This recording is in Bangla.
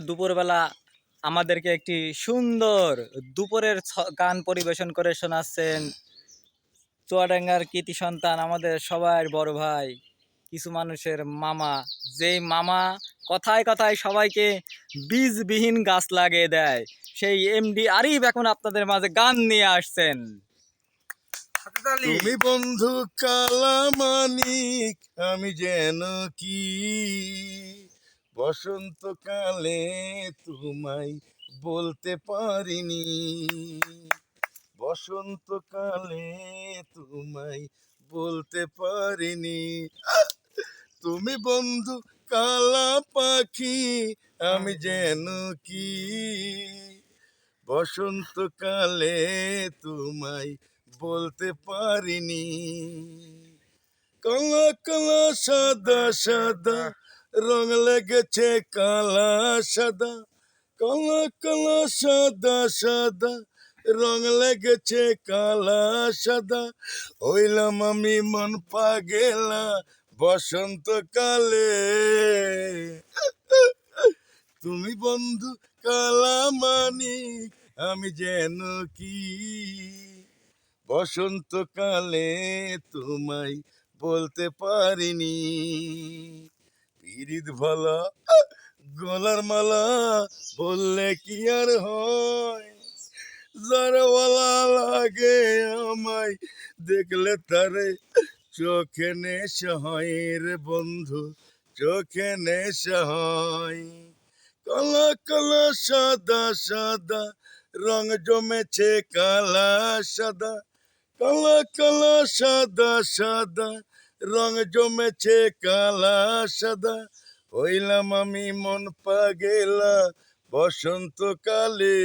দুপুরবেলা আমাদেরকে একটি সুন্দর দুপুরের গান পরিবেশন করে শোনাচ্ছেন চুয়াডাঙ্গার কৃতি সন্তান, আমাদের সবার বড় ভাই, কিছু মানুষের মামা। যেই মামা কথায় কথায় সবাইকে বীজবিহীন গাছ লাগিয়ে দেয়, সেই এমডি আরিফ এখন আপনাদের মাঝে গান নিয়ে আসছেন। তুমি বন্ধু কালামানিক, আমি যেন কি বসন্তকালে তোমায় বলতে পারিনি, বসন্তকালে তোমায় বলতে পারিনি। তুমি বন্ধু কালা পাখি, আমি যেন কি বসন্তকালে তোমায় বলতে পারিনি। কালা কালা সাদা সাদা রং লেগেছে কালা সাদা, কালা কালা সাদা সাদা রং লেগেছে কালা সাদা। হইলাম আমি মন পাগেলা বসন্তকালে। তুমি বন্ধু কালামানিক, আমি যেন কি বসন্তকালে তোমায় বলতে পারিনি। পিরিত ভালা গলার মালা বললে কি আর হয়, যারা বলা লাগে আমায় দেখলে তারে চোখে নেশা হয় রে বন্ধু, চোখে নেশা হয়। কালা কালা সাদা সাদা রং জমেছে কালা সাদা, কালা কালা সাদা সাদা রং জমেছে কালা সাদা। হইলাম আমি মন পাগেলা বসন্তকালে।